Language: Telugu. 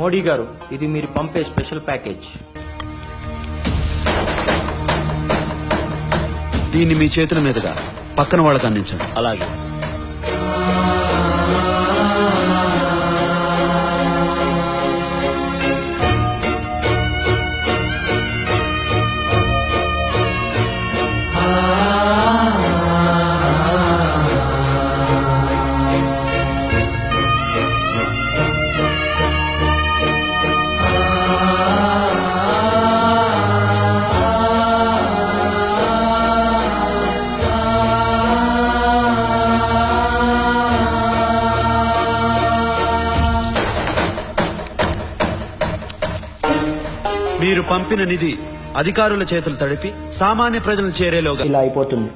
మోడీ గారు, ఇది మీరు పంపే స్పెషల్ ప్యాకేజ్. దీన్ని మీ చేతుల మీదుగా పక్కన వాళ్ళకి అందించండి. అలాగే. మీరు పంపిన నిధి అధికారుల చేతులు తడిపి సామాన్య ప్రజలు చేరేలోగా ఇలా అయిపోతుంది.